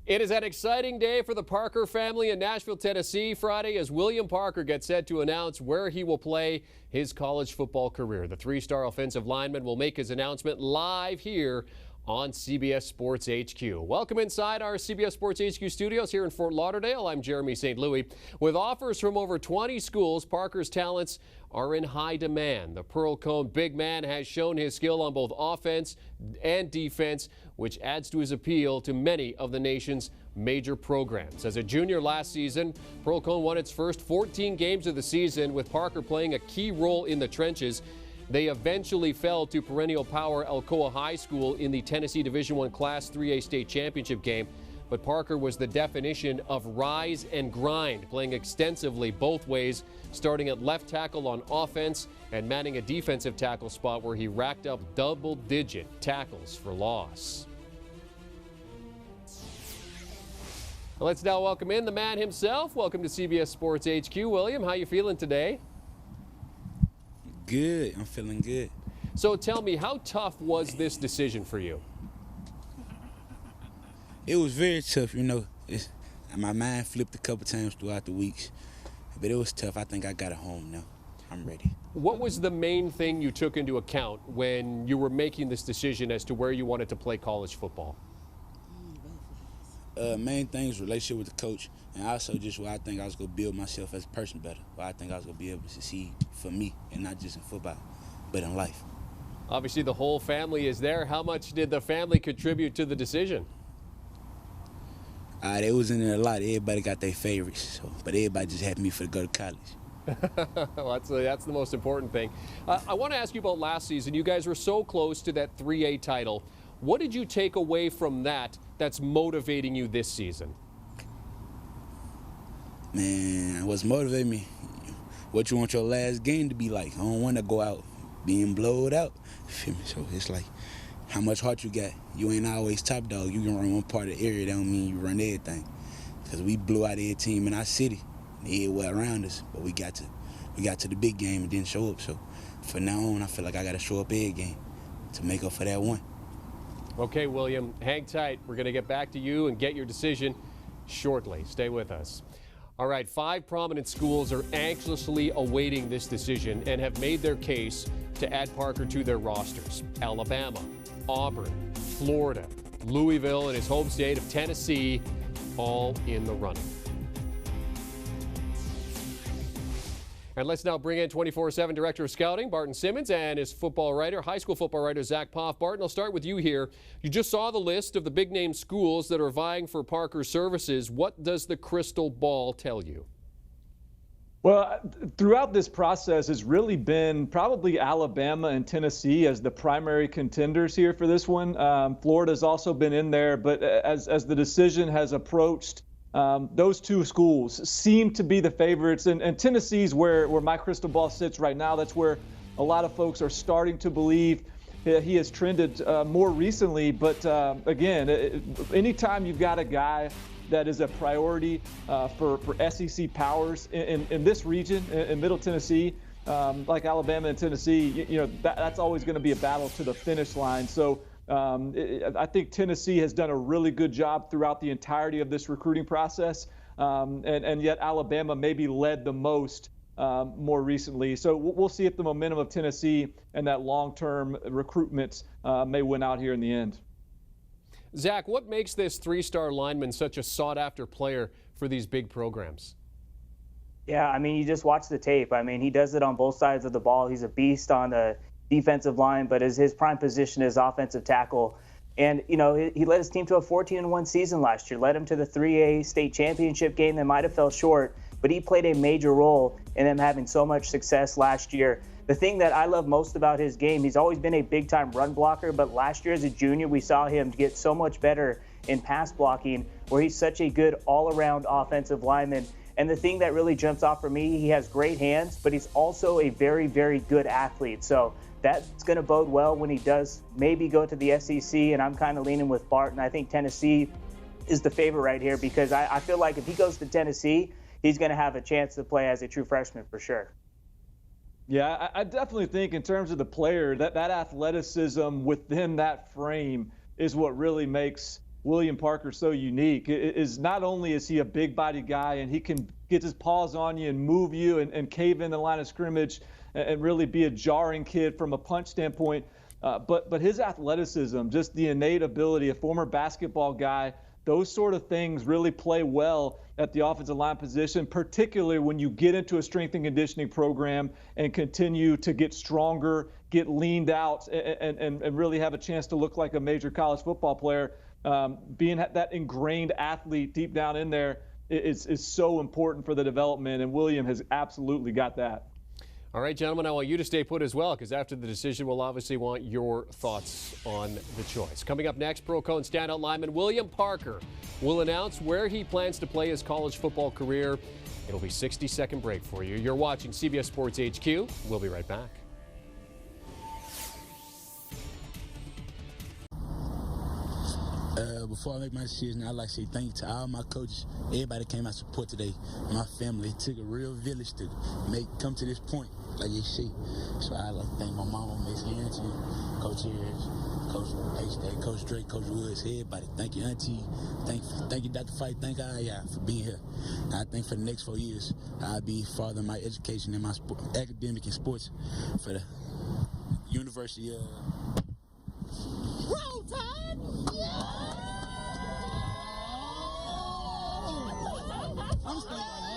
It is an exciting day for the Parker family in Nashville, Tennessee, Friday as William Parker gets set to announce where he will play his college football career. The three-star offensive lineman will make his announcement live here on CBS Sports HQ. Welcome inside our CBS Sports HQ studios here in Fort Lauderdale. I'm Jeremy St. Louis. With offers from over 20 schools, Parker's talents are in high demand. The Pearl-Cohn big man has shown his skill on both offense and defense, which adds to his appeal to many of the nation's major programs. As a junior last season, Pearl-Cohn won its first 14 games of the season, with Parker playing a key role in the trenches. They eventually fell to perennial power Alcoa High School in the Tennessee Division I Class 3A state championship game. But Parker was the definition of rise and grind, playing extensively both ways, starting at left tackle on offense and manning a defensive tackle spot where he racked up double-digit tackles for loss. Let's now welcome in the man himself. Welcome to CBS Sports HQ. William, how you feeling today? Good. I'm feeling good. So tell me, how tough was this decision for you? It was very tough, you know. My mind flipped a couple times throughout the weeks, but it was tough. I think I got it home now. I'm ready. What was the main thing you took into account when you were making this decision as to where you wanted to play college football? Main thing is relationship with the coach, and also just where I think I was going to build myself as a person better, where I think I was going to be able to succeed for me, and not just in football, but in life. Obviously, the whole family is there. How much did the family contribute to the decision? They was in there a lot. Everybody got their favorites, but everybody just happy me for to go to college. Well, that's the most important thing. I want to ask you about last season. You guys were so close to that 3A title. What did you take away from that that's motivating you this season? Man, what's motivating me? What you want your last game to be like? I don't want to go out being blowed out. Feel me? So it's like, how much heart you got? You ain't always top dog. You can run one part of the area. That don't mean you run everything. Because we blew out every team in our city, everywhere around us. But we got to the big game and didn't show up. So from now on, I feel like I got to show up every game to make up for that one. Okay, William, hang tight. We're going to get back to you and get your decision shortly. Stay with us. All right, 5 prominent schools are anxiously awaiting this decision and have made their case to add Parker to their rosters. Alabama, Auburn, Florida, Louisville, and his home state of Tennessee, all in the running. And let's now bring in 24/7 Director of Scouting, Barton Simmons, and his football writer, high school football writer, Zach Poff. Barton, I'll start with you here. You just saw the list of the big-name schools that are vying for Parker's services. What does the crystal ball tell you? Well, throughout this process, it's really been probably Alabama and Tennessee as the primary contenders here for this one. Florida's also been in there, but as the decision has approached, those two schools seem to be the favorites, and Tennessee's where my crystal ball sits right now. That's where a lot of folks are starting to believe he has trended more recently. But again, anytime you've got a guy that is a priority for SEC powers in this region, in Middle Tennessee, like Alabama and Tennessee, that's always going to be a battle to the finish line. So I think Tennessee has done a really good job throughout the entirety of this recruiting process, and yet Alabama maybe led the most more recently. So we'll see if the momentum of Tennessee and that long-term recruitment may win out here in the end. Zach, what makes this 3-star lineman such a sought-after player for these big programs? Yeah, I mean, you just watch the tape. I mean, he does it on both sides of the ball. He's a beast on the defensive line, but his prime position is offensive tackle. And, he led his team to a 14-1 season last year, led him to the 3A state championship game that might have fell short, but he played a major role in them having so much success last year. The thing that I love most about his game, he's always been a big-time run blocker, but last year as a junior, we saw him get so much better in pass blocking, where he's such a good all-around offensive lineman. And the thing that really jumps off for me, he has great hands, but he's also a very, very good athlete. So that's going to bode well when he does maybe go to the SEC, and I'm kind of leaning with Barton. I think Tennessee is the favorite right here because I feel like if he goes to Tennessee, he's going to have a chance to play as a true freshman for sure. Yeah, I definitely think in terms of the player, that athleticism within that frame is what really makes William Parker so unique is not only is he a big body guy and he can get his paws on you and move you and cave in the line of scrimmage and really be a jarring kid from a punch standpoint, but his athleticism, just the innate ability, a former basketball guy, those sort of things really play well at the offensive line position, particularly when you get into a strength and conditioning program and continue to get stronger, get leaned out, and really have a chance to look like a major college football player. Being that ingrained athlete deep down in there is so important for the development, and William has absolutely got that. All right, gentlemen, I want you to stay put as well, because after the decision, we'll obviously want your thoughts on the choice. Coming up next, Pearl-Cohn standout lineman William Parker will announce where he plans to play his college football career. It'll be a 60-second break for you. You're watching CBS Sports HQ. We'll be right back. Before I make my decision, I'd like to say thank you to all my coaches. Everybody came out support today. My family, it took a real village to come to this point, like they say. So I'd like to thank my mama, Miss Auntie, Coach Harris, Coach Coach Drake, Coach Woods, everybody. Thank you, Auntie. Thank you, Dr. Fight. Thank y'all for being here. And I think for the next 4 years, I'll be furthering my education and my academic and sports for the University of... Roll Tide! Yeah! I'm staying right here.